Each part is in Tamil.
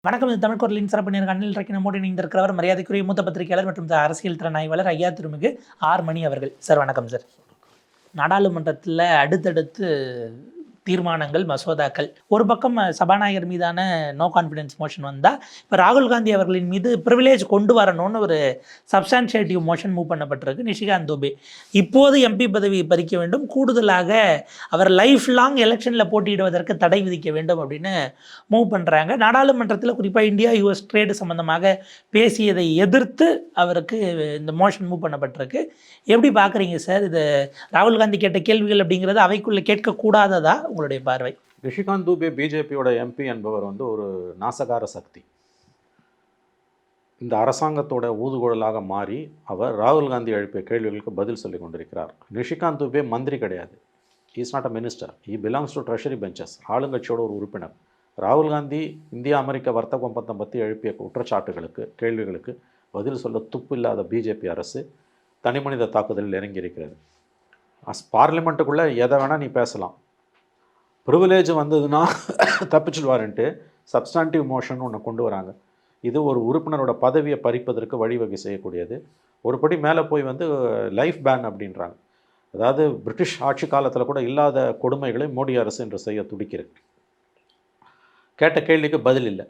வணக்கம். இது தமிழ் குரலின் சிறப்பு நேர்காணலில் இன்றைக்கு நம்மோடு இணைந்திருக்கிறவர் மரியாதைக்குரிய மூத்த பத்திரிகையாளர் மற்றும் அரசியல் திறன் ஆய்வாளர் ஐயா திருமிகு ஆர் மணி அவர்கள். சார் வணக்கம் சார். நாடாளுமன்றத்தில் அடுத்தடுத்து தீர்மானங்கள், மசோதாக்கள், ஒரு பக்கம் சபாநாயகர் மீதான நோ கான்ஃபிடன்ஸ் மோஷன் வந்தால், இப்போ ராகுல் காந்தி அவர்களின் மீது ப்ரிவிலேஜ் கொண்டு வரணும்னு ஒரு சப்ஸ்டான்ஷியேட்டிவ் மோஷன் மூவ் பண்ணப்பட்டிருக்கு. நிஷிகாந்த் துபே இப்போது எம்பி பதவியை பறிக்க வேண்டும், கூடுதலாக அவர் லைஃப் லாங் எலெக்ஷனில் போட்டியிடுவதற்கு தடை விதிக்க வேண்டும் அப்படின்னு மூவ் பண்ணுறாங்க. நாடாளுமன்றத்தில் குறிப்பாக இந்தியா யூஎஸ் ட்ரேடு சம்மந்தமாக பேசியதை எதிர்த்து அவருக்கு இந்த மோஷன் மூவ் பண்ணப்பட்டிருக்கு. எப்படி பார்க்குறீங்க சார் இது? ராகுல் காந்தி கேட்ட கேள்விகள் அப்படிங்கிறது அவைக்குள்ளே கேட்கக்கூடாததா உங்களுடைய பார்வை? நிஷிகாந்த் துபே பிஜேபியோட எம்பி என்பவர் ஒரு நாசகார சக்தி. இந்த அரசாங்கத்தோட ஊதுகுழலாக மாறி அவர் ராகுல் காந்தி எழுப்பிய கேள்விகளுக்கு பதில் சொல்லி கொண்டிருக்கிறார். நிஷிகாந்த் துபே மந்திரி கிடையாது. Is not a minister. He belongs to treasury benches. ஆளுங்கட்சியோட ஒரு உறுப்பினர். ராகுல் காந்தி இந்தியா அமெரிக்க வர்த்தக ஒப்பந்தம் பற்றி எழுப்பிய குற்றச்சாட்டுகளுக்கு, கேள்விகளுக்கு பதில் சொல்ல துப்பு இல்லாத பிஜேபி அரசு தனிமனித தாக்குதலில் இறங்கியிருக்கிறது. பார்லிமெண்ட்டுக்குள்ளே எதை வேணால் நீ பேசலாம், ப்ரிவிலேஜ் வந்ததுன்னா தப்பிச்சுடுவாருன்ட்டு சப்ஸ்டான்டிவ் மோஷன் ஒன்று கொண்டு வராங்க. இது ஒரு உறுப்பினரோட பதவியை பறிப்பதற்கு வழிவகை செய்யக்கூடியது. ஒரு படி மேலே போய் லைஃப் பேன் அப்படின்றாங்க. அதாவது பிரிட்டிஷ் ஆட்சி காலத்தில் கூட இல்லாத கொடுமைகளை மோடி அரசு என்று செய்ய துடிக்கிறது. கேட்ட கேள்விக்கு பதில் இல்லை.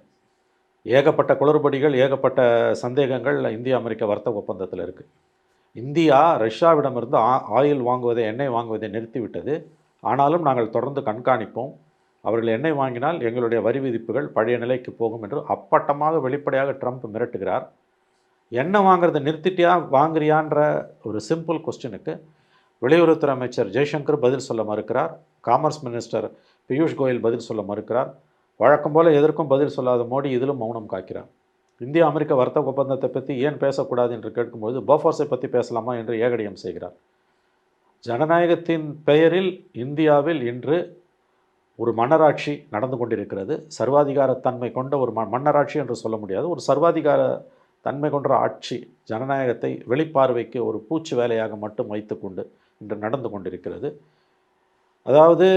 ஏகப்பட்ட குளறுபடிகள், ஏகப்பட்ட சந்தேகங்கள் இந்தியா அமெரிக்க வர்த்தக ஒப்பந்தத்தில் இருக்குது. இந்தியா ரஷ்யாவிடமிருந்து ஆயில் வாங்குவதை, எண்ணெய் வாங்குவதை நிறுத்திவிட்டது. ஆனாலும் நாங்கள் தொடர்ந்து கண்காணிப்போம். அவர்கள் எண்ணெய் வாங்கினால் எங்களுடைய வரி விதிப்புகள் பழைய நிலைக்கு போகும் என்று அப்பட்டமாக வெளிப்படையாக ட்ரம்ப் மிரட்டுகிறார். எண்ணெய் வாங்குறதை நிறுத்திட்டியா வாங்குறியான்ற ஒரு சிம்பிள் கொஸ்டினுக்கு வெளியுறவுத்துறை அமைச்சர் ஜெய்சங்கர் பதில் சொல்ல மறுக்கிறார். காமர்ஸ் மினிஸ்டர் பியூஷ் கோயல் பதில் சொல்ல மறுக்கிறார். வழக்கம் போல் எதற்கும் பதில் சொல்லாத மோடி இதிலும் மௌனம் காக்கிறார். இந்தியா அமெரிக்க வர்த்தக ஒப்பந்தத்தை பற்றி ஏன் பேசக்கூடாது என்று கேட்கும்போது போஃபோர்ஸை பற்றி பேசலாமா என்று ஏகடியம் செய்கிறார். ஜனநாயகத்தின் பெயரில் இந்தியாவில் இன்று ஒரு மன்னராட்சி நடந்து கொண்டிருக்கிறது. சர்வாதிகார தன்மை கொண்ட ஒரு மன்னராட்சி என்று சொல்ல முடியாது, ஒரு சர்வாதிகார தன்மை கொண்ட ஆட்சி ஜனநாயகத்தை வெளிப்பார்வைக்கு ஒரு பூச்சு வேலையாக மட்டும் வைத்துக்கொண்டு இன்று நடந்து கொண்டிருக்கிறது. அதாவது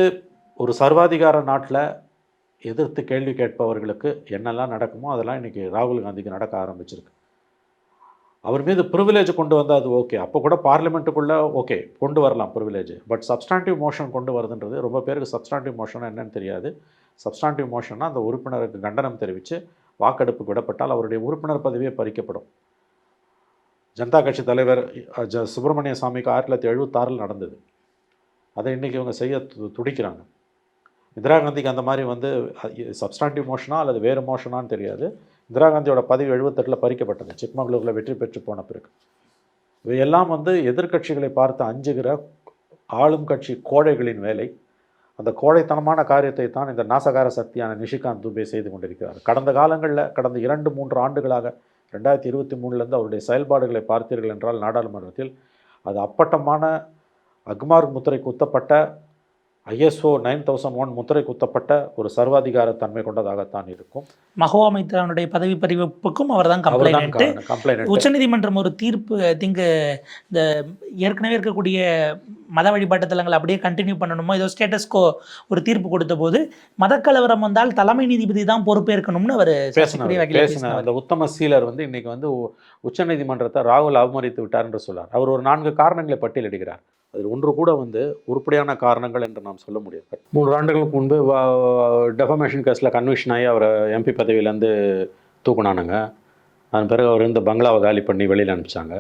ஒரு சர்வாதிகார நாட்டில் எதிர்த்து கேள்வி கேட்பவர்களுக்கு என்னெல்லாம் நடக்குமோ அதெல்லாம் இன்றைக்கி ராகுல் காந்திக்கு நடக்க ஆரம்பிச்சிருக்கு. அவர் மீது ப்ரிவிலேஜ் கொண்டு வந்தால் அது ஓகே, அப்போ கூட பார்லிமெண்ட்டுக்குள்ளே ஓகே கொண்டு வரலாம் ப்ரிவிலேஜ். பட் சப்ஸ்டான்டிவ் மோஷன் கொண்டு வருதுன்றது ரொம்ப பேருக்கு சப்ஸ்டான்டிவ் மோஷன் என்னன்னு தெரியாது. சப்ஸ்டான்டிவ் மோஷன்னா அந்த உறுப்பினருக்கு கண்டனம் தெரிவித்து வாக்கெடுப்பு விடப்பட்டால் அவருடைய உறுப்பினர் பதவியே பறிக்கப்படும். ஜனதா கட்சி தலைவர் சுப்பிரமணிய சாமிக்கு 1976 நடந்தது. அதை இன்றைக்கி இவங்க செய்ய துடிக்கிறாங்க. இந்திரா காந்திக்கு அந்த மாதிரி சப்ஸ்டான்டிவ் மோஷனா அல்லது வேறு மோஷனான்னு தெரியாது. இந்திரா காந்தியோட பதவி 78 பறிக்கப்பட்டது, சிக்மங்களூரில் வெற்றி பெற்று போன பிறகு. இவையெல்லாம் எதிர்கட்சிகளை பார்த்து அஞ்சுகிற ஆளும் கட்சி கோழைகளின் வேலை. அந்த கோழைத்தனமான காரியத்தை தான் இந்த நாசகார சக்தியான நிஷிகாந்த் துபே செய்து கொண்டிருக்கிறார். கடந்த காலங்களில், கடந்த 2-3 ஆண்டுகளாக 2023 அவருடைய செயல்பாடுகளை பார்த்தீர்கள் என்றால் நாடாளுமன்றத்தில் அது அப்பட்டமான அக்மார்க் முத்திரை குத்தப்பட்ட, ISO 9001 முத்திரை குத்தப்பட்ட ஒரு சர்வாதிகார தன்மை கொண்டதாகத்தான் இருக்கும். மஹோவா மைத்ரானுடைய பதவி பறிவுக்கும் அவர் தான் கம்ப்ளைண்ட். உச்சநீதிமன்றம் ஒரு தீர்ப்பு, ஐ திங்க் இந்த ஏற்கனவே இருக்கக்கூடிய மத வழிபாட்டு தலங்களை அப்படியே கண்டினியூ பண்ணணுமோ ஏதோ ஸ்டேட்டஸ்கோ ஒரு தீர்ப்பு கொடுத்த போது மதக்கலவரம் வந்தால் தலைமை நீதிபதி தான் பொறுப்பேற்கணும்னு அவர் பேசினார். அந்த உத்தம சீலர் இன்னைக்கு உச்சநீதிமன்றத்தை ராகுல் அவமதித்து விட்டார் என்று சொன்னார். அவர் ஒரு 4 காரணங்களை பட்டியலிடுகிறார். அதில் ஒன்று கூட உருப்படியான காரணங்கள் என்று நாம் சொல்ல முடியாது. 3 ஆண்டுகளுக்கு முன்பு டெஃபமேஷன் கேஸில் கன்விஷன் ஆகி அவரை MP பதவியிலேருந்து தூக்குனானுங்க. அதன் பிறகு அவர் பங்களாவை காலி பண்ணி வெளியில் அனுப்பிச்சாங்க.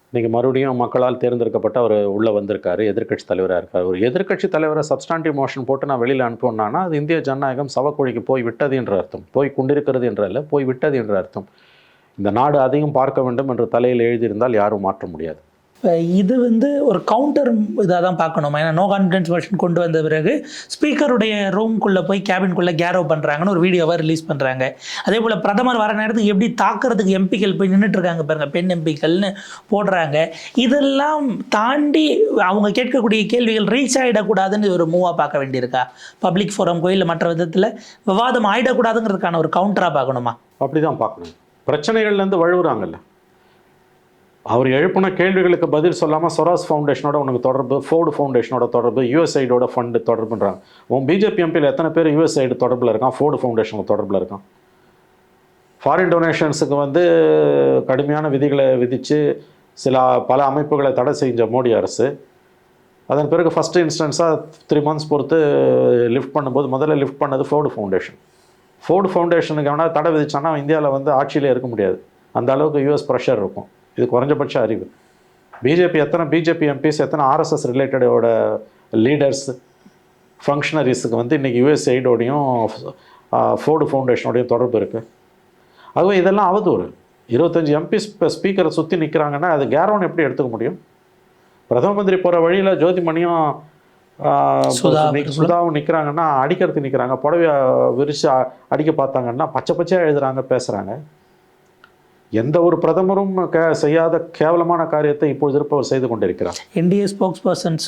இன்றைக்கி மறுபடியும் மக்களால் தேர்ந்தெடுக்கப்பட்டு அவர் உள்ளே வந்திருக்காரு, எதிர்க்கட்சி தலைவராக இருக்கார். ஒரு எதிர்க்கட்சி தலைவரை சப்ஸ்டான்டிவ் மோஷன் போட்டு நான் வெளியில் அனுப்பினேன்னா அது இந்திய ஜனநாயகம் சவக்குழிக்கு போய் விட்டது என்ற அர்த்தம். போய் கொண்டிருக்கிறது என்றல்ல, போய் விட்டது என்ற அர்த்தம். இந்த நாடு அதையும் பார்க்க வேண்டும் என்று தலையில் எழுதியிருந்தால் யாரும் மாற்ற முடியாது. இது ஒரு கவுண்டர் இதாக தான் பார்க்கணும். ஏன்னா நோ கான்ஃபிடன்ஸ் மோஷன் கொண்டு வந்த பிறகு ஸ்பீக்கருடைய ரூம்குள்ளே போய் கேபின்குள்ளே கேரோ பண்ணுறாங்கன்னு ஒரு வீடியோவை ரிலீஸ் பண்ணுறாங்க. அதே போல் பிரதமர் வர நேரத்துக்கு எப்படி தாக்குறதுக்கு எம்பிக்கள் போய் நின்றுட்டுருக்காங்க பாருங்கள், பெண் எம்பிக்கள்னு போடுறாங்க. இதெல்லாம் தாண்டி அவங்க கேட்கக்கூடிய கேள்விகள் ரீச் ஆகிடக்கூடாதுன்னு ஒரு மூவாக பார்க்க வேண்டியிருக்கா? பப்ளிக் ஃபோரம் கோயில் மற்ற விதத்தில் விவாதம் ஆகிடக்கூடாதுங்கிறதுக்கான ஒரு கவுண்டராக பார்க்கணுமா? அப்படி தான் பார்க்கணும். பிரச்சனைகள்லேருந்து வழுவுறாங்கல்ல. அவர் எழுப்பின கேள்விகளுக்கு பதில் சொல்லாமல் சொராஸ் ஃபவுண்டேஷனோட உனக்கு தொடர்பு, ஃபோர்டு ஃபவுண்டேஷனோட தொடர்பு, USAIDோட ஃபண்டு தொடர்புன்றாங்க. உன் பிஜேபி எம்பியில் எத்தனை பேர் USAID தொடர்பில் இருக்கான், ஃபோர்டு ஃபவுண்டேஷனோட தொடர்பில் இருக்கான்? ஃபாரின் டொனேஷன்ஸுக்கு வந்து கடுமையான விதிகளை விதித்து பல அமைப்புகளை தடை செஞ்ச மோடி அரசு அதன் பிறகு ஃபஸ்ட்டு இன்ஸ்டன்ஸாக 3 months பொறுத்து லிஃப்ட் பண்ணும்போது முதல்ல லிஃப்ட் பண்ணது ஃபோர்டு ஃபவுண்டேஷனுக்கு வேணால் தடை விதிச்சானா இந்தியாவில் வந்து ஆட்சியிலே இருக்க முடியாது. அந்த அளவுக்கு யூஎஸ் ப்ரெஷர் இருக்கும். இது குறைஞ்சபட்ச அறிவு. எத்தனை பிஜேபி எம்பிஸ் எத்தனை ஆர்எஸ்எஸ் ரிலேட்டடோட லீடர்ஸ் ஃபங்க்ஷனரிஸுக்கு வந்து இன்றைக்கி யுஎஸ்ஐடோடையும் ஃபோர்டு ஃபவுண்டேஷனோடையும் தொடர்பு இருக்குது. ஆகவே இதெல்லாம் அவதூறு. 25 எம்பிஸ் ஸ்பீக்கரை சுற்றி நிற்கிறாங்கன்னா அது கேரோன் எப்படி எடுத்துக்க முடியும்? பிரதம மந்திரி போகிற வழியில் ஜோதிமணியும் சுதாவும் நிற்கிறாங்கன்னா அடிக்கிறதுக்கு நிற்கிறாங்க. புடவையை விரித்து அடிக்க பார்த்தாங்கன்னா பச்சையாக எழுதுகிறாங்க, பேசுகிறாங்க. எந்த ஒரு பிரதமரும் செய்யாத கேவலமான காரியத்தை இப்பொழுது இருப்பவர் செய்து கொண்டிருக்கிறார். என்டிஏ ஸ்போக்ஸ் பர்சன்ஸ்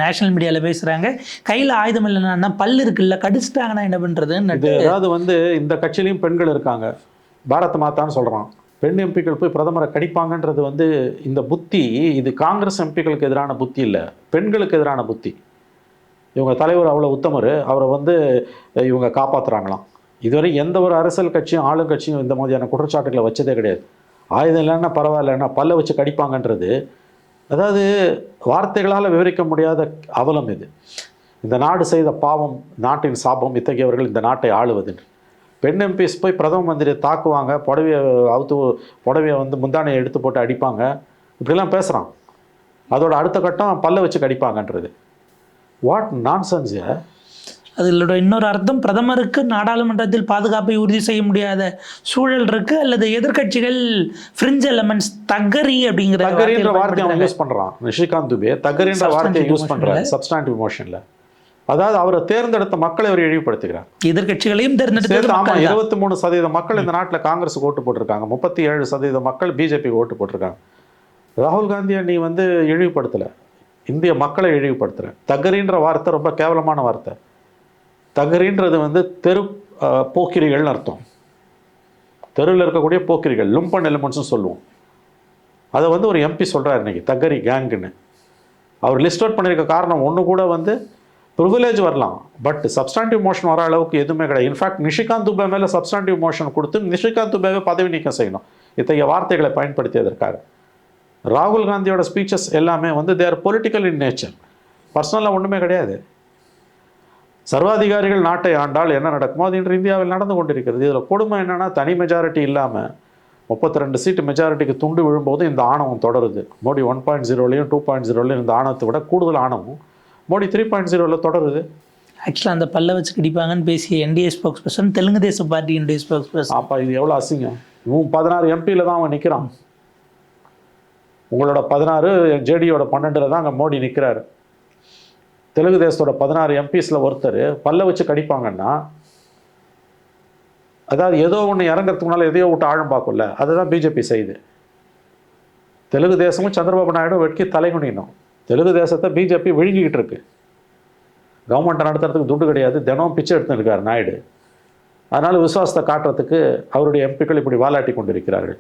நேஷனல் மீடியாவில் பேசுகிறாங்க, கையில் ஆயுதம் இல்லைன்னா பல்லு இருக்குல்ல, கடிச்சிட்டாங்கன்னா என்ன பண்ணுறதுன்னு. அதாவது வந்து இந்த கட்சியிலையும் பெண்கள் இருக்காங்க. பாரத் மாதான்னு சொல்கிறான். பெண் எம்பிக்கள் போய் பிரதமரை கடிப்பாங்கன்றது வந்து இந்த புத்தி, இது காங்கிரஸ் எம்பிக்களுக்கு எதிரான புத்தி இல்லை, பெண்களுக்கு எதிரான புத்தி. இவங்க தலைவர் அவ்வளோ உத்தமர், அவரை வந்து இவங்க காப்பாற்றுறாங்களாம். இதுவரை எந்த ஒரு அரசியல் கட்சியும் ஆளுங்கட்சியும் இந்த மாதிரியான குற்றச்சாட்டுகளை வச்சதே கிடையாது. ஆயுதம் இல்லைன்னா பரவாயில்லன்னா பல்ல வச்சு கடிப்பாங்கன்றது, அதாவது வார்த்தைகளால் விவரிக்க முடியாத அவலம் இது. இந்த நாடு செய்த பாவம், நாட்டின் சாபம் இத்தகையவர்கள் இந்த நாட்டை ஆளுவது. பெண் எம்பிஸ் போய் பிரதம மந்திரியை தாக்குவாங்க, புடவையை வந்து முந்தானையை எடுத்து போட்டு அடிப்பாங்க, இப்படிலாம் பேசுகிறான். அதோட அடுத்த கட்டம் பல்ல வச்சு கடிப்பாங்கன்றது வாட் நான்சென்ஸ். அதிலோட இன்னொரு அர்த்தம், பிரதமருக்கு நாடாளுமன்றத்தில் பாதுகாப்பை உறுதி செய்ய முடியாத சூழல் இருக்கு, அல்லது எதிர்கட்சிகள் ஃப்ரிஞ்ச் எலமெண்ட்ஸ் தகரி அப்படிங்கிற வார்த்தையை அவன் யூஸ் பண்ணுறான். நிஷிகாந்த் துபே தகரின்ற வார்த்தையை யூஸ் பண்ணுறாரு சப்ஸ்டாண்டிவ் மோஷனில். அதாவது அவரை தேர்ந்தெடுத்த மக்களை அவர் இழிவுபடுத்துகிறார். எதிர்கட்சிகளையும் தேர்ந்தெடுத்து. ஆமாம், 23% மக்கள் இந்த நாட்டில் காங்கிரஸுக்கு ஓட்டு போட்டிருக்காங்க, 37% மக்கள் பிஜேபிக்கு ஓட்டு போட்டிருக்காங்க. ராகுல் காந்தியை நீ வந்து இழிவுபடுத்தலை, இந்திய மக்களை இழிவுபடுத்துகிற. தகரின்ற வார்த்தை ரொம்ப கேவலமான வார்த்தை. தகரின்றது வந்து தெரு போக்கிரிகள்னு அர்த்தம். தெருவில் இருக்கக்கூடிய போக்கிரிகள், லும்பன் எலிமெண்ட்ஸ்னு சொல்லுவோம். அதை வந்து ஒரு எம்பி சொல்கிறார் இன்னைக்கு தகரி கேங்குன்னு. அவர் லிஸ்ட் அவுட் பண்ணியிருக்க காரணம் ஒன்று கூட வந்து ப்ரிவிலேஜ் வரலாம், பட் சப்ஸ்டாண்டிவ் மோஷன் வர அளவுக்கு எதுவுமே கிடையாது. இன்ஃபேக்ட் நிஷிகாந்த் துபே மேலே சப்ஸ்டாண்டிவ் மோஷன் கொடுத்து நிஷிகாந்த் துபேவை பதவி நீக்கம் செய்யணும் இத்தகைய வார்த்தைகளை பயன்படுத்தியதற்காக. ராகுல் காந்தியோட ஸ்பீச்சஸ் எல்லாமே வந்து தேர் பொலிட்டிக்கல் இன் நேச்சர், பர்சனலாக ஒன்றுமே கிடையாது. சர்வாதிகாரிகள் நாட்டை ஆண்டால் என்ன நடக்குமோ அது இன்று இந்தியாவில் நடந்து கொண்டிருக்கிறது. இதில் கொடுமை என்னென்னா, தனி மெஜாரிட்டி இல்லாமல் 32 சீட்டு மெஜாரிட்டிக்கு துண்டு விழும்போது இந்த ஆணவம் தொடருது. மோடி 1.0லையும் 2.0லையும் இந்த ஆணவத்தை விட கூடுதல் ஆணவம் மோடி 3.0வில் தொடருது. ஆக்சுவலாக அந்த பல்ல வச்சு கடிப்பாங்கன்னு பேசிய என்டிஏ ஸ்போக்ஸ் பர்சன், தெலுங்கு தேச பார்ட்டி என்டிஏ ஸ்போக்ஸ் பர்சன். அப்போ இது எவ்வளோ அசிங்கம். இவன் 16 எம்பியில் தான் அவன் நிற்கிறான். உங்களோட 16, ஜேடியோட 12 தான் அங்கே மோடி நிற்கிறாரு. தெலுங்கு தேசத்தோட 16 எம்பிஸில் ஒருத்தர் பல்ல வச்சு கடிப்பாங்கன்னா, அதாவது ஏதோ ஒன்று இறங்கிறதுக்கு முன்னால் எதையோ விட்டு ஆழம் பார்க்கும்ல, அதுதான் பிஜேபி செய்யுது. தெலுங்கு தேசமும் சந்திரபாபு நாயுடு வெட்கி தலைகுனிணும். தெலுங்கு தேசத்தை பிஜேபி விழுங்கிக்கிட்டு இருக்கு. கவர்மெண்ட்டை நடத்துறதுக்கு துட்டு கிடையாது, தினம் பிச்சை எடுத்துன்னு இருக்கார் நாயுடு. அதனால் விசுவாசத்தை காட்டுறதுக்கு அவருடைய எம்பிக்கள் இப்படி வாலாட்டி கொண்டு இருக்கிறார்கள்.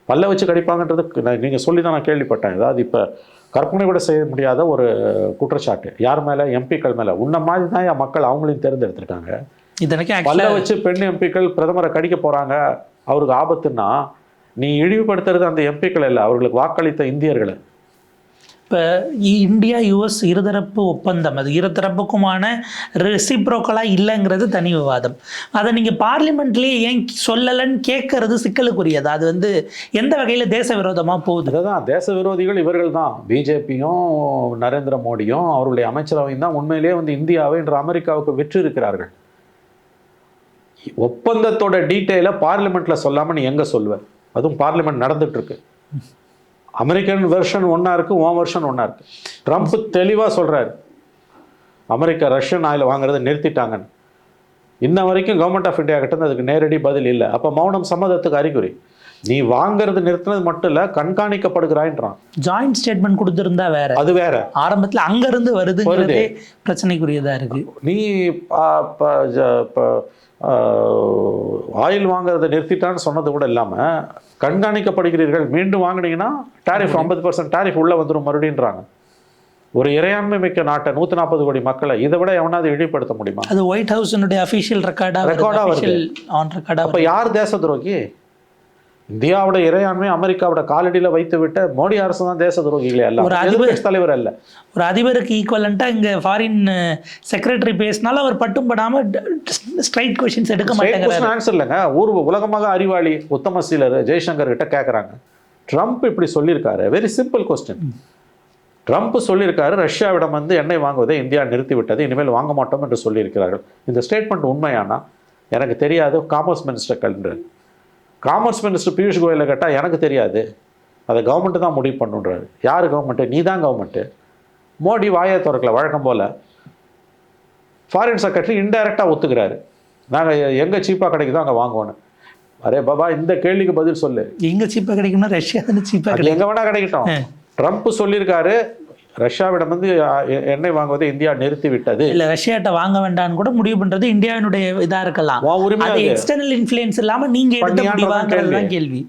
பல்ல வச்சு கடிப்பாங்கன்றது நீங்கள் சொல்லி தான் நான் கேள்விப்பட்டேன். அதாவது இப்போ கற்பனை கூட செய்ய முடியாத ஒரு குற்றச்சாட்டு யார் மேலே, எம்பிக்கள் மேலே. உன்ன மாதிரி தான் என் மக்கள் அவங்களையும் தேர்ந்தெடுத்துருக்காங்க. பல்ல வச்சு பெண் எம்பிக்கள் பிரதமரை கடிக்க போகிறாங்க, அவருக்கு ஆபத்துன்னா நீ இழிவுபடுத்துறது அந்த எம்பிக்கள் இல்லை, அவர்களுக்கு வாக்களித்த இந்தியர்களை. இப்போ இந்தியா யுஎஸ் இருதரப்பு ஒப்பந்தம், அது இருதரப்புக்குமான ரெசிப்ரோக்கலாக இல்லைங்கிறது தனி விவாதம். அதை நீங்கள் பார்லிமெண்ட்லேயே ஏன் சொல்லலைன்னு கேட்கறது சிக்கலுக்குரியது. அது வந்து எந்த வகையில் தேச விரோதமாக போகுது? அதுதான், தேச விரோதிகள் இவர்கள் தான். பிஜேபியும் நரேந்திர மோடியும் அவருடைய அமைச்சரவையும் தான் உண்மையிலேயே வந்து இந்தியாவை இன்று அமெரிக்காவுக்கு விற்று இருக்கிறார்கள். ஒப்பந்தத்தோட டீட்டெயிலை பார்லிமெண்ட்டில் சொல்லாமல் நீ எங்கே சொல்லுவ? அதுவும் பார்லிமெண்ட் நடந்துட்டு இருக்கு. அமெரிக்கன் வெர்ஷன் ஒன்றா இருக்குது, உன் வெர்ஷன் ஒன்றா இருக்குது. ட்ரம்ப் தெளிவாக சொல்கிறாரு, அமெரிக்கா ரஷ்யன் ஆயில் வாங்குறதை நிறுத்திட்டாங்கன்னு. இன்ன வரைக்கும் கவர்மெண்ட் ஆஃப் இந்தியா கிட்ட அதுக்கு நேரடி பதில் இல்லை. அப்போ மௌனம் சம்மதத்துக்கு அறிகுறி. நீ வாங்குறது நிறுத்தினது மட்டும் இல்லை, கண்காணிக்கப்படுகிறான்றான். ஜாயிண்ட் ஸ்டேட்மெண்ட் கொடுத்துருந்தா வேற, அது வேற. ஆரம்பத்தில் அங்கேருந்து வருதுங்கிறதே பிரச்சனைக்குரியதாக இருக்குது. நீ ஆயில் வாங்குறதை நிறுத்திட்டான்னு சொன்னது கூட இல்லாமல் கண்காணிக்கப்படுகிறீர்கள், மீண்டும் வாங்கினீங்கன்னா டாரிஃப் 50% டாரிஃப் உள்ளே வந்துடும் மறுபடின்றாங்க. ஒரு இறையாண்மை மிக்க நாட்டை 140 கோடி மக்களை இதை விட எவனாவது இழிப்படுத்த முடியுமா? அது ஒயிட் ஹவுஸினுடைய அஃபிஷியல் ரெக்கார்டா வருது. ஆன் ரெக்கார்டா. அப்ப யார் தேச துரோகி? இந்தியாவோட இறையாண்மை அமெரிக்காவோட காலடியில் வைத்து விட்ட மோடி அரசு தான் தேச துரோகிகளே அல்ல, ஒரு அதிபர் தலைவர் அல்ல. ஒரு அதிபருக்கு ஈக்குவலண்டா இங்க ஃபாரின் செக்ரட்டரி பேசினாலும் அவர் பட்டும் படாம ஸ்ட்ரைட் கொஸ்டின்ஸ் எடுக்க மாட்டேங்கிறாரு. ஆன்சர் இல்லைங்க. உலகமாக அறிவாளி உத்தம சீலர் ஜெய்சங்கர் கிட்ட கேட்குறாங்க, ட்ரம்ப் இப்படி சொல்லியிருக்காரு, வெரி சிம்பிள் கொஸ்டின். ட்ரம்ப் சொல்லியிருக்காரு ரஷ்யாவிடம் வந்து எண்ணெய் வாங்குவதை இந்தியா நிறுத்திவிட்டது, இனிமேல் வாங்க மாட்டோம் என்று சொல்லியிருக்கிறார்கள். இந்த ஸ்டேட்மெண்ட் உண்மையானா? எனக்கு தெரியாது, காமர்ஸ் மினிஸ்டர் கல்ன்று. காமர்ஸ் மினிஸ்டர் பியூஷ் கோயலை கேட்டால் எனக்கு தெரியாது, அதை கவர்மெண்ட்டு தான் முடிவு பண்ணுன்றாரு. யார் கவர்மெண்ட்டு? நீ தான் கவர்மெண்ட்டு. மோடி வாயை திறக்கல வழக்கம் போல். ஃபாரின் செக்ரட்டரி இன்டைரக்டாக ஒத்துக்கிறாரு, நாங்கள் எங்கே சீப்பாக கிடைக்குதோ அங்கே வாங்குவோன்னு. அரே பாபா, இந்த கேள்விக்கு பதில் சொல்லு. எங்கே சீப்பாக கிடைக்கும்னா ரஷ்யா தானே சீப்பாக கிடைக்கும். எங்கே வேணால் கிடைக்கட்டும். ட்ரம்ப் சொல்லியிருக்காரு ரஷ்யாவிடம் வந்து எண்ணெய் வாங்குவதை இந்தியா நிறுத்தி விட்டது. இல்ல ரஷ்யாட்ட வாங்க வேண்டாம்னு கூட முடிவு பண்றது இந்தியாவினுடைய இதா இருக்கலாம். அது எக்ஸ்டர்னல் இன்ஃப்ளூயன்ஸ் இல்லாம நீங்க எடுத்த முடிவாங்கிறது தான் கேள்வி.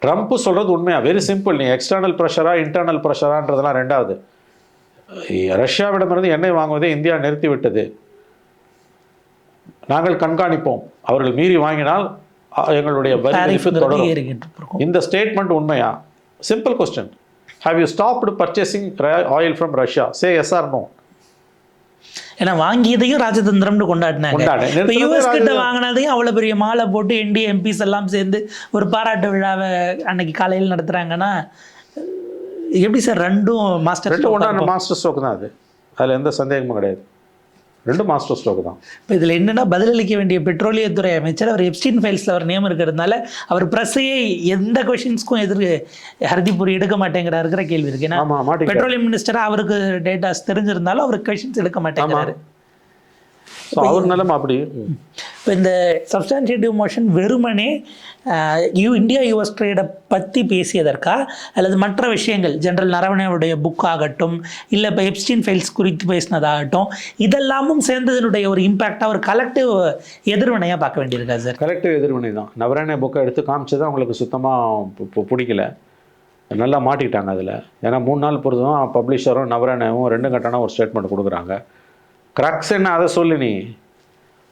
ட்ரம்ப் சொல்றது உண்மையா? Very simple. நீ எக்ஸ்டர்னல் ப்ரெஷரா இன்டர்னல் ப்ரெஷரான்றதெல்லாம் ரெண்டாவது. ரஷ்யாவிடமிருந்து எண்ணெய் வாங்குவதை இந்தியா நிறுத்தி விட்டது, நாங்கள் கண்காணிப்போம், அவர்கள் மீறி வாங்கினால் எங்களுடைய வரி தொடரும். இந்த ஸ்டேட்மெண்ட் உண்மையா? Simple question. Have you stopped purchasing oil from Russia? Say yes or no. ஏன்னா வாங்கியதையும் ராஜதந்திரம்னு கொண்டாடினாங்க. இப்போ யூஎஸ் கிட்ட வாங்கினதையும் அவ்வளோ பெரிய மாலை போட்டு என்டி எம்பிஸ் எல்லாம் சேர்ந்து ஒரு பாராட்டு விழாவை அன்னைக்கு காலையில் நடத்துகிறாங்கன்னா எப்படி சார்? ரெண்டும் மாஸ்டர் ஸ்ட்ரோக் தான். அதில் எந்த சந்தேகமும் கிடையாது. ரெண்டும் மாஸ்டர் ஸ்ட்ரோக் தான். இப்போ இதில் என்னென்னா பதிலளிக்க வேண்டிய பெட்ரோலியத்துறை அமைச்சர் அவர் எப்ஸ்டீன் ஃபைல்ஸில் அவர் நியமனம் இருக்கிறதுனால அவர் ப்ரெஸ்ஸையே எந்த கொஷின்ஸ்க்கும் ஹர்திபுரி எடுக்க மாட்டேங்கிறாருங்கிற கேள்வி இருக்கு. ஏன்னா பெட்ரோலியம் மினிஸ்டராக அவருக்கு டேட்டாஸ் தெரிஞ்சிருந்தாலும் அவருக்கு கொஷின்ஸ் எடுக்க மாட்டேங்கிறாரு. அவர் நிலைமை அப்படி. இப்போ இந்த சப்ஸ்டான்ஷியேட்டிவ் மோஷன் வெறுமனே இந்தியா யூஎஸ் ட்ரேடை பற்றி பேசியதற்கா அல்லது மற்ற விஷயங்கள் ஜெனரல் நரவணேவுடைய புக் ஆகட்டும் இல்லை இப்போ எப்ஸ்டீன் ஃபைல்ஸ் குறித்து பேசினதாகட்டும் இதெல்லாமும் சேர்ந்ததனுடைய ஒரு இம்பேக்டாக ஒரு கலெக்டிவ் எதிர்வினையாக பார்க்க வேண்டியிருக்கா சார்? கலெக்டிவ் எதிர்வினை தான். நவரணே புக்கை எடுத்து காமிச்சது அவங்களுக்கு சுத்தமாக பிடிக்கல, நல்லா மாட்டிக்கிட்டாங்க அதில். ஏன்னா 3 நாள் பொறுத்தும் பப்ளிஷரும் நவரணேவும் 2 கட்டணம் ஒரு ஸ்டேட்மெண்ட் கொடுக்குறாங்க. கிராக்ஸ் என்ன அதை சொல்லு. நீ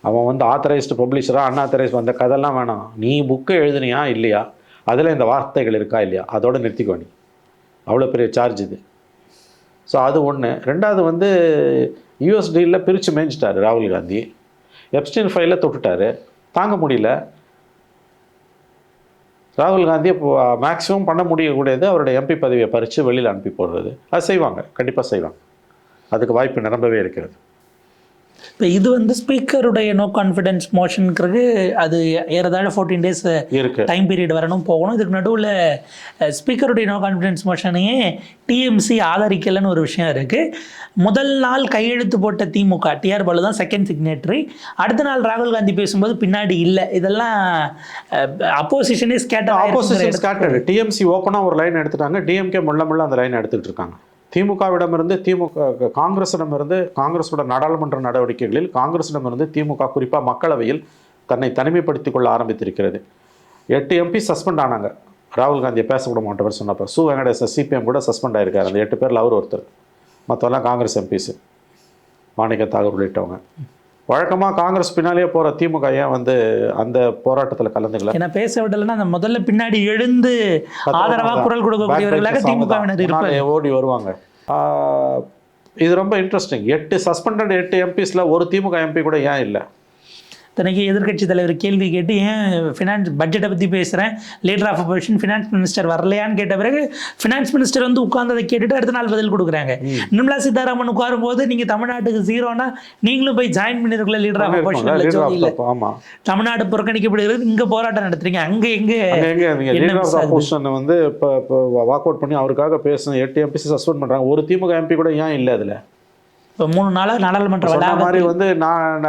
அவன் வந்து ஆத்தரைஸ்டு பப்ளிஷராக அன்ஆத்தரைஸ் வந்த கதையெல்லாம் வேணாம். நீ புக்கை எழுதுனியா இல்லையா, அதில் இந்த வார்த்தைகள் இருக்கா இல்லையா, அதோடு நிறுத்திக்கோ. நீ அவ்வளோ பெரிய சார்ஜ் இது. ஸோ அது ஒன்று. ரெண்டாவது வந்து யூஎஸ்டியில் பிரித்து மேய்ஞ்சிட்டார் ராகுல் காந்தி. எப்ஸ்டீன் ஃபைலில் தொட்டுட்டார், தாங்க முடியல. ராகுல் காந்தியை மேக்ஸிமம் பண்ண முடியக்கூடியது அவருடைய எம்பி பதவியை பறித்து வெளியில் அனுப்பி போடுறது. அது செய்வாங்க, கண்டிப்பாக செய்வாங்க. அதுக்கு வாய்ப்பு நிரம்பவே இருக்கிறது. இப்போ இது வந்து ஸ்பீக்கருடைய நோ கான்ஃபிடன்ஸ் மோஷனுங்கிறது அது ஏறதாழ 14 days டைம் பீரியட் வரணும் போகணும். இதுக்கு நடுவில் ஸ்பீக்கருடைய நோ கான்ஃபிடன்ஸ் மோஷனையே டிஎம்சி ஆதரிக்கலைன்னு ஒரு விஷயம் இருக்குது. முதல் நாள் கையெழுத்து போட்ட திமுக டிஆர் பாலு தான் செகண்ட் சிக்னேட்டரி. அடுத்த நாள் ராகுல் காந்தி பேசும்போது பின்னாடி இல்லை. இதெல்லாம் அப்போசிஷனே ஸ்கேட்டர். டிஎம்சி ஓப்பனாக ஒரு லைன் எடுத்துட்டாங்க, டிஎம்கே முள்ள அந்த லைன் எடுத்துக்கிட்டு இருக்காங்க. திமுகவிடமிருந்து காங்கிரஸிடமிருந்து காங்கிரஸோட நாடாளுமன்ற நடவடிக்கைகளில் காங்கிரஸிடமிருந்து திமுக குறிப்பாக மக்களவையில் தன்னை தனிமைப்படுத்திக் கொள்ள ஆரம்பித்திருக்கிறது. 8 MP சஸ்பெண்ட் ஆனாங்க ராகுல் காந்தியை பேசக்கூட மாட்டவர் சொன்னப்போ. சு வெங்கடேசன் சிபிஎம் கூட சஸ்பெண்ட் ஆகிருக்காரு. அந்த 8 பேரில் அவர் ஒருத்தர், மற்றவெல்லாம் காங்கிரஸ் எம்பிஸு, மாணிக்க தாகூர் உள்ளிட்டவங்க. வழக்கமாக காங்கிரஸ் பின்னாலேயே போகிற திமுக ஏன் வந்து அந்த போராட்டத்தில் கலந்துக்கல? ஏன்னா பேச விடலைன்னா அந்த முதல்ல பின்னாடி எழுந்து ஆதரவாக குரல் கொடுக்கக்கூடியவர்களாக திமுகவினர் இருப்பாங்க, ஓடி வருவாங்க. இது ரொம்ப இன்ட்ரெஸ்டிங். 8 சஸ்பெண்டட் 8 MPஸில் ஒரு திமுக MP கூட ஏன் இல்லை? தனக்கு எதிர்கட்சி தலைவர் கேள்வி கேட்டு ஏன் ஃபினான்ஸ் பட்ஜெட்டை பற்றி பேசுகிறேன், leader of opposition finance minister வரலையான்னு கேட்ட பிறகு ஃபினான்ஸ் மினிஸ்டர் வந்து உட்கார்ந்ததை கேட்டுட்டு அடுத்த நாள் பதில் கொடுக்குறாங்க. நிர்மலா சீதாராமன் உட்காரும்போது நீங்கள் தமிழ்நாட்டுக்கு 0னா நீங்களும் போய் ஜாயின் பண்ணிருக்கல லீடர் ஆஃப் அப்போசிஷன் இல்லை, தமிழ்நாடு புறக்கணிக்கப்படுகிறது, இங்கே போராட்டம் நடத்துறீங்க, அங்கே எங்கே லீடர் ஆஃப் அப்போசிஷன் வந்து இப்போ வாக் அவுட் பண்ணி அவருக்காக பேசணும் 8 MPs சஸ்பெண்ட் பண்ணுறாங்க. ஒரு திமுக MP கூட ஏன் இல்லை அதில்? இப்போ 3 நாளாக நாடாளுமன்ற மாதிரி வந்து நான்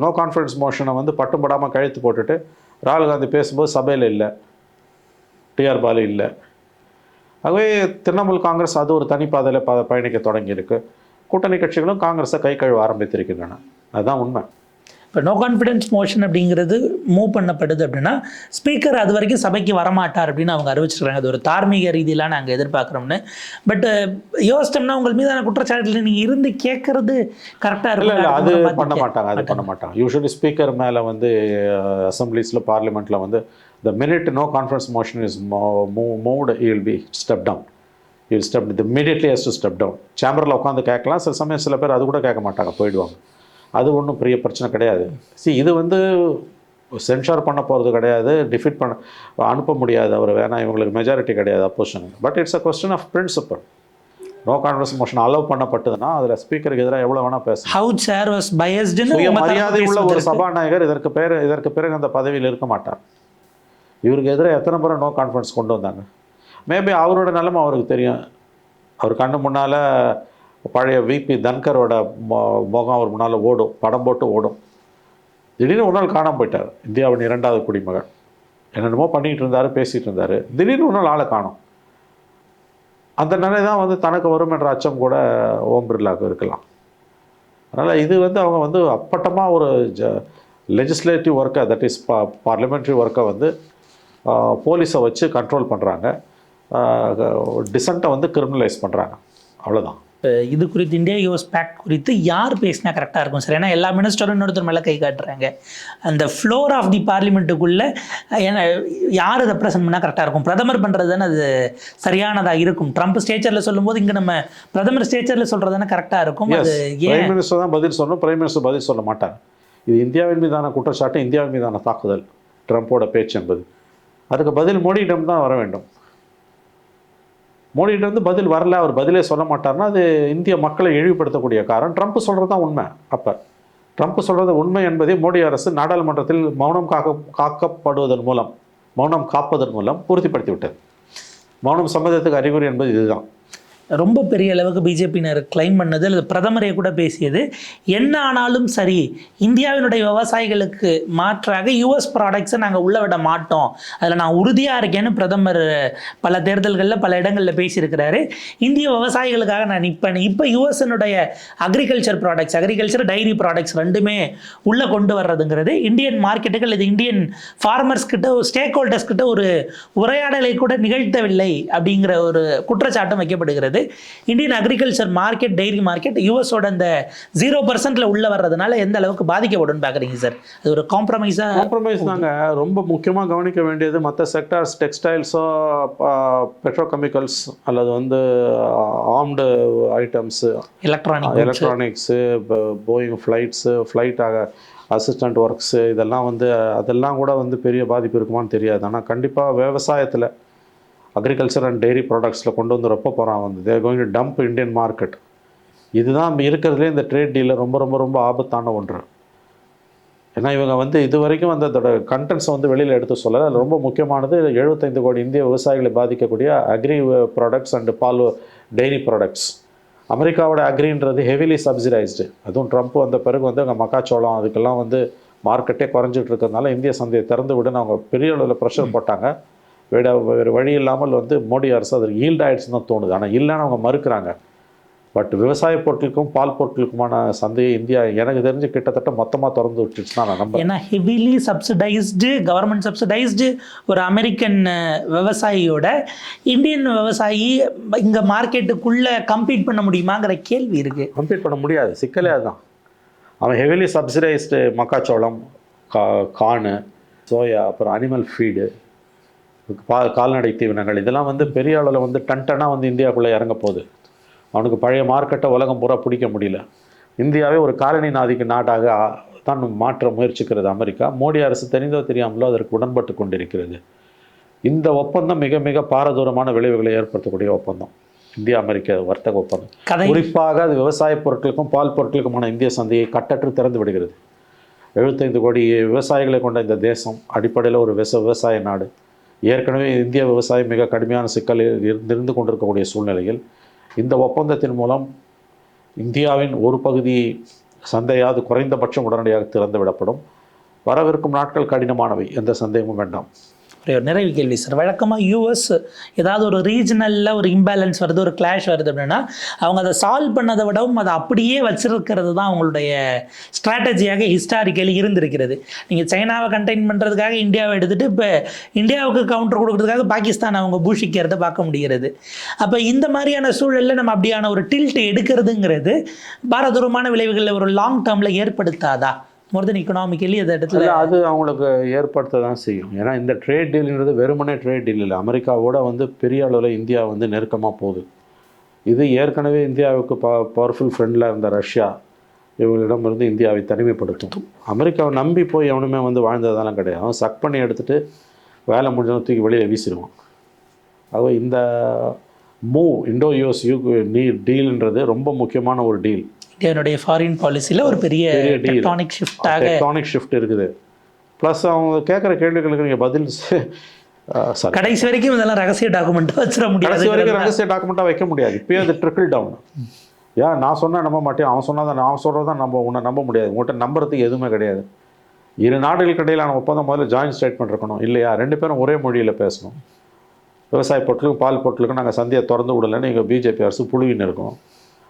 நோ கான்ஃபிடன்ஸ் மோஷனை வந்து பட்டும் படாமல் கழுத்து போட்டுட்டு ராகுல் காந்தி பேசும்போது சபையில் இல்லை, டிஆர் பாலு இல்லை. ஆகவே திரிணாமுல் காங்கிரஸ் அது ஒரு தனிப்பாதையில் பயணிக்க தொடங்கியிருக்கு. கூட்டணி கட்சிகளும் காங்கிரஸை கை கழுவ ஆரம்பித்திருக்கின்றன. அதுதான் உண்மை. இப்போ நோ கான்ஃபிடன்ஸ் மோஷன் அப்படிங்கிறது மூவ் பண்ணப்படுது அப்படின்னா ஸ்பீக்கர் அது வரைக்கும் சபைக்கு வரமாட்டார் அப்படின்னு அவங்க அறிவிச்சிருக்காங்க. அது ஒரு தார்மீக ரீதியிலாம் நாங்கள் எதிர்பார்க்குறோம்னு. பட் யோசிச்சோம்னா உங்கள் மீதான குற்றச்சாட்டில் நீங்கள் இருந்து கேட்கறது கரெக்டாக இல்லை இருக்கும். அது பண்ண மாட்டாங்க. யூஸ்வலி ஸ்பீக்கர் மேலே வந்து அசம்பிளிஸில் பார்லிமெண்ட்டில் வந்து the minute no conference motion is moved, he will be stepped down. He will step immediately has to step down. சேம்பரில் உட்காந்து கேட்கலாம், சில சமயம் சில பேர் அது கூட கேட்க மாட்டாங்க, போயிடுவாங்க. அது ஒன்றும் பெரிய பிரச்சனை கிடையாது. இது வந்து சென்சார் பண்ண போகிறது கிடையாது, டிஃபீட் பண்ண அனுப்ப முடியாது அவர், வேணாம் இவங்களுக்கு மெஜாரிட்டி கிடையாது opposition. But it's a question of principle. No confidence motion allow பண்ணப்பட்டதுன்னா அதில் ஸ்பீக்கருக்கு எதிராக எவ்வளோ வேணால் பேசலாம். How chair was biased மரியாதை உள்ள ஒரு சபாநாயகர் இதற்கு பிறகு அந்த பதவியில் இருக்க மாட்டார். இவருக்கு எதிராக எத்தனை முறை நோ கான்ஃபரன்ஸ் கொண்டு வந்தாங்க. மேபி அவரோட நிலைமை அவருக்கு தெரியும். அவர் கண்ணு முன்னால் பழைய விபி தன்கரோட முகம் அவர் முன்னால் ஓடும், படம் போட்டு ஓடும். திடீர்னு ஒரு நாள் காணாமல் போயிட்டார். இந்தியாவின் 2வது குடிமகன் என்னென்னமோ பண்ணிகிட்டு இருந்தார், பேசிகிட்டு இருந்தார். திடீர்னு ஒரு நாள் ஆளை காணும். அந்த நிலை தான் வந்து தனக்கு வரும் என்ற அச்சம் கூட ஓம் பிர்லாவுக்கு இருக்கலாம். அதனால் இது வந்து அவங்க வந்து அப்பட்டமாக ஒரு லெஜிஸ்லேட்டிவ் ஒர்க்கை, தட் இஸ் பார்லிமெண்ட்ரி ஒர்க்கை வந்து போலீஸை வச்சு கண்ட்ரோல் பண்ணுறாங்க. டிசன்ட்டை வந்து கிரிமினலைஸ் பண்ணுறாங்க. அவ்வளோதான். இது குறித்து இந்தியா யூஎஸ் பேக்ட் குறித்து யார் பேசினா கரெக்டாக இருக்கும் சார்? ஏன்னா எல்லா மினிஸ்டரும் இன்னொருத்தர் மேலே கை காட்டுறாங்க. அந்த ஃப்ளோர் ஆஃப் தி பார்லிமெண்ட்டுக்குள்ளே யார் ரெப்ரசன்ட் பண்ணால் கரெக்டாக இருக்கும்? பிரதமர் பண்ணுறது தானே அது சரியானதாக இருக்கும். ட்ரம்ப் ஸ்டேச்சரில் சொல்லும்போது இங்கே நம்ம பிரதமர் ஸ்டேச்சரில் சொல்கிறது தானே கரெக்டாக இருக்கும். அது பிரைம் மினிஸ்டர் தான் பதில் சொல்லணும். பிரைம் மினிஸ்டர் பதில் சொல்ல மாட்டாங்க. இது இந்தியாவின் மீதான குற்றச்சாட்டு, இந்தியாவின் மீதான தாக்குதல் ட்ரம்ப்போட பேச்சு என்பது. அதுக்கு பதில் மோடியிடம் தான் வர வேண்டும். மோடிகிட்ட வந்து பதில் வரல, அவர் பதிலே சொல்ல மாட்டார்னா அது இந்திய மக்களை இழிவுபடுத்தக்கூடிய காரணம். ட்ரம்ப் சொல்கிறது தான் உண்மை. அப்போ ட்ரம்ப் சொல்கிறது உண்மை என்பதை மோடி அரசு நாடாளுமன்றத்தில் மௌனம் காப்பதன் மூலம் உறுதிப்படுத்தி விட்டது. மௌனம் சம்மதத்துக்கு அறிகுறி என்பது இதுதான். ரொம்ப பெரிய அளவுக்கு பிஜேபியினர் கிளைம் பண்ணது, அல்லது பிரதமரே கூட பேசியது, என்ன ஆனாலும் சரி இந்தியாவினுடைய விவசாயிகளுக்கு மாற்றாக யூஎஸ் ப்ராடக்ட்ஸை நாங்கள் உள்ள விட மாட்டோம், அதில் நான் உறுதியாக இருக்கேன்னு பிரதமர் பல தேர்தல்களில் பல இடங்களில் பேசியிருக்கிறாரு. இந்திய விவசாயிகளுக்காக நான் நிற்பேன். இப்போ யூஎஸ்னுடைய அக்ரிகல்ச்சர் ப்ராடக்ட்ஸ், டைரி ப்ராடக்ட்ஸ் ரெண்டுமே உள்ளே கொண்டு வர்றதுங்கிறது இந்தியன் மார்க்கெட்டுகள், இது இந்தியன் ஃபார்மர்ஸ் கிட்ட, ஸ்டேக் ஹோல்டர்ஸ் கிட்ட ஒரு உரையாடலை கூட நிகழ்த்தவில்லை அப்படிங்கிற ஒரு குற்றச்சாட்டும் வைக்கப்படுகிறது. Indian agriculture market, dairy market யூஎஸோட அந்த 0% உள்ள வர்றதுனால எந்த அளவுக்கு பாதிக்கப்படும் பார்க்குறீங்க சார்? அது ஒரு காம்ப்ரமைஸ் தாங்க. ரொம்ப முக்கியமாக கவனிக்க வேண்டியது மற்ற செக்டார்ஸ், டெக்ஸ்டைல்ஸோ, பெட்ரோகெமிக்கல்ஸ், அல்லது வந்து armed items, electronics, Boeing flight assistant works, இதெல்லாம் வந்து அதெல்லாம் கூட வந்து பெரிய பாதிப்பு இருக்குமான்னு தெரியாது. ஆனால் கண்டிப்பாக விவசாயத்தில் அக்ரிகல்ச்சர் அண்ட் டெய்ரி ப்ராடக்ட்ஸில் கொண்டு வந்து ரொம்ப போகிறான் வந்து they're going to dump Indian market. இதுதான் இருக்கிறதுலே இந்த ட்ரேட் டீலில் ரொம்ப ரொம்ப ரொம்ப ஆபத்தான ஒன்று. ஏன்னா இவங்க வந்து இது வரைக்கும் வந்து அதோட கண்டென்ட்ஸை வந்து வெளியில் எடுத்து சொல்லலை. அது ரொம்ப முக்கியமானது 75 கோடி இந்திய விவசாயிகளை பாதிக்கக்கூடிய agri products and dairy products. அமெரிக்காவோட அக்ரின்றது ஹெவிலி சப்சிடைஸ்டு. அதுவும் ட்ரம்ப் வந்த பிறகு வந்து அங்கே மக்காச்சோளம் அதுக்கெல்லாம் வந்து மார்க்கெட்டே குறைஞ்சிட்டு இருக்கிறதுனால இந்திய சந்தையை திறந்து விடுன்னு அவங்க பெரிய அளவில் ப்ரெஷர் போட்டாங்க. வேறு வழி இல்லாமல் வந்து மோடி அரசு அதற்கு ஈல்ட் ஆயிடுச்சுன்னு தான் தோணுது. ஆனால் இல்லைன்னு அவங்க மறுக்கிறாங்க. பட் விவசாய பொருட்களுக்கும் பால் பொருட்களுக்குமான சந்தையை இந்தியா எனக்கு தெரிஞ்சு கிட்டத்தட்ட மொத்தமாக திறந்து விட்டுச்சுன்னா நான் நம்புறேன். ஏன்னா ஹெவிலி சப்சிடைஸ்டு, கவர்மெண்ட் சப்சிடைஸ்டு ஒரு அமெரிக்கன் விவசாயியோட இந்தியன் விவசாயி இங்கே மார்க்கெட்டுக்குள்ளே கம்பீட் பண்ண முடியுமாங்கிற கேள்வி இருக்குது. கம்பீட் பண்ண முடியாது, சிக்கலே அதுதான். அவன் ஹெவிலி சப்சிடைஸ்டு மக்காச்சோளம், கார்னு, சோயா, அப்புறம் அனிமல் ஃபீடு, கால்நடை தீவனங்கள், இதெல்லாம் வந்து பெரிய அளவில் வந்து டன்னாக வந்து இந்தியாவுக்குள்ளே இறங்க போகுது. அவனுக்கு பழைய மார்க்கெட்டை உலகம் பூரா பிடிக்க முடியல. இந்தியாவே ஒரு காலனி நாடாக தான் மாற்ற முயற்சிக்கிறது அமெரிக்கா. மோடி அரசு தெரிந்தோ தெரியாமலோ அதற்கு உடன்பட்டு கொண்டிருக்கிறது. இந்த ஒப்பந்தம் மிக மிக பாரதூரமான விளைவுகளை ஏற்படுத்தக்கூடிய ஒப்பந்தம், இந்தியா அமெரிக்க வர்த்தக ஒப்பந்தம். குறிப்பாக அது விவசாய பொருட்களுக்கும் பால் பொருட்களுக்குமான இந்திய சந்தையை கட்டற்று திறந்து விடுகிறது. 75 கோடி விவசாயிகளை கொண்ட இந்த தேசம் அடிப்படையில் ஒரு விவசாய நாடு. ஏற்கனவே இந்திய விவசாயம் மிக கடுமையான சிக்கலில் இருந்து கொண்டிருக்கக்கூடிய சூழ்நிலையில் இந்த ஒப்பந்தத்தின் மூலம் இந்தியாவின் ஒரு பகுதி சந்தையாவது குறைந்தபட்சம் உடனடியாக திறந்து விடப்படும். வரவிருக்கும் நாட்கள் கடினமானவை, எந்த சந்தேகமும் வேண்டாம். ஒரே ஒரு நிறைவு கேள்வி சார். வழக்கமாக யூஎஸ் ஏதாவது ஒரு ரீஜனலில் ஒரு இம்பேலன்ஸ் வருது, ஒரு கிளாஷ் வருது அப்படின்னா அவங்க அதை சால்வ் பண்ணதை விடவும் அதை அப்படியே வச்சிருக்கிறது தான் அவங்களுடைய ஸ்ட்ராட்டஜியாக ஹிஸ்டாரிக்கலி இருந்திருக்கிறது. நீங்கள் சைனாவை கண்டெயின் பண்ணுறதுக்காக இந்தியாவை எடுத்துகிட்டு இப்போ இந்தியாவுக்கு கவுண்டர் கொடுக்கறதுக்காக பாகிஸ்தான் அவங்க பூஷிக்கிறத பார்க்க முடிகிறது. அப்போ இந்த மாதிரியான சூழலில் நம்ம அப்படியான ஒரு டில்ட் எடுக்கிறதுங்கிறது பாரதூரமான விளைவுகளில் ஒரு லாங் டேர்மில் ஏற்படுத்தாதா? மோர் தென் இக்கனாமிக்கலி அந்த இடத்துல அது அவங்களுக்கு ஏற்படுத்த தான் செய்யும். ஏன்னா இந்த ட்ரேட் டீல்ன்றது வெறுமனே ட்ரேட் டீல் இல்லை. அமெரிக்காவோட வந்து பெரிய அளவில் இந்தியா வந்து நெருக்கமாக போகுது. இது ஏற்கனவே இந்தியாவுக்கு பவர்ஃபுல் ஃப்ரெண்டில் இருந்த ரஷ்யா இவங்களிடமிருந்து இந்தியாவை தனிமைப்படுத்தும். அமெரிக்காவை நம்பி போய் எவனுமே வந்து வாழ்ந்ததெல்லாம் கிடையாது. அவன் சக் பண்ணி எடுத்துகிட்டு வேலை முடிஞ்சவன் தூக்கி வெளியில் வீசிடுவான். ஆக இந்த இண்டோ யூஎஸ் டீல்ன்றது ரொம்ப முக்கியமான ஒரு டீல். இந்தியாவுடைய ஃபாரின் பாலிசியில் ஒரு பெரிய டெக்டானிக் ஷிஃப்ட் இருக்குது. ப்ளஸ் அவங்க கேட்குற கேள்விகளுக்கு நீங்கள் பதில் கடைசி வரைக்கும் இதெல்லாம் ரகசிய டாக்குமெண்ட்டாக வச்சிட முடியாது. கடைசி வரைக்கும் ரகசிய டாக்குமெண்ட்டாக வைக்க முடியாது. இப்போயே அது ட்ரிக்கிள் டவுன். நான் சொன்னால் நம்ப மாட்டேன், அவன் சொன்னால் தான் நான் சொல்கிறது தான் உன்னை நம்ப முடியாது. உங்கள்கிட்ட நம்புறதுக்கு எதுவுமே கிடையாது. இரு நாடுகளுக்கு இடையிலான ஒப்பந்தம் முதல்ல ஜாயின்ட் ஸ்டேட்மெண்ட் இருக்கணும் இல்லையா? 2 பேரும் ஒரே மொழியில் பேசணும். விவசாய பொருட்களுக்கும் பால் பொருட்களுக்கும் நாங்கள் சந்தையை திறந்து விடலைன்னு எங்கள் பிஜேபி அரசு புழுவின்னு இருக்கும்.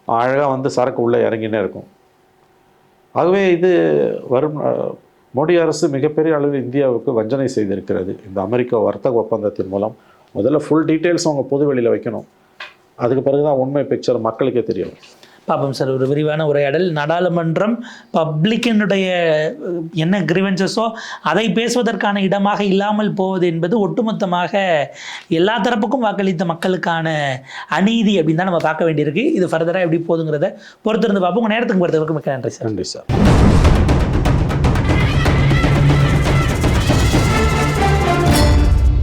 அழகாக வந்து சரக்கு உள்ளே இறங்கினே இருக்கும். ஆகவே இது வரும் மோடி அரசு மிகப்பெரிய அளவில் இந்தியாவுக்கு வஞ்சனை செய்திருக்கிறது. இந்த அமெரிக்க வர்த்தக ஒப்பந்தத்தின் மூலம் முதல்ல ஃபுல் டீட்டெயில்ஸ் அவங்க பொது வெளியில் வைக்கணும். அதுக்கு பிறகு தான் உண்மை பிக்சர் மக்களுக்கே தெரியும். பாப்போம் சார். ஒரு விரிவான உரையாடல். நாடாளுமன்றம் பப்ளிக்கினுடைய என்ன கிரிவென்சஸோ அதை பேசுவதற்கான இடமாக இல்லாமல் போவது என்பது ஒட்டுமொத்தமாக எல்லா தரப்புக்கும் வாக்களித்த மக்களுக்கான அநீதி அப்படின்னு தான் நம்ம பார்க்க வேண்டியிருக்கு. இது ஃபர்தராக எப்படி போகுதுங்கிறத பொறுத்திருந்து பார்ப்போம். உங்கள் நேரத்துக்கு பொறுத்தவரைக்கும் மிக்க நன்றி சார். நன்றி சார்.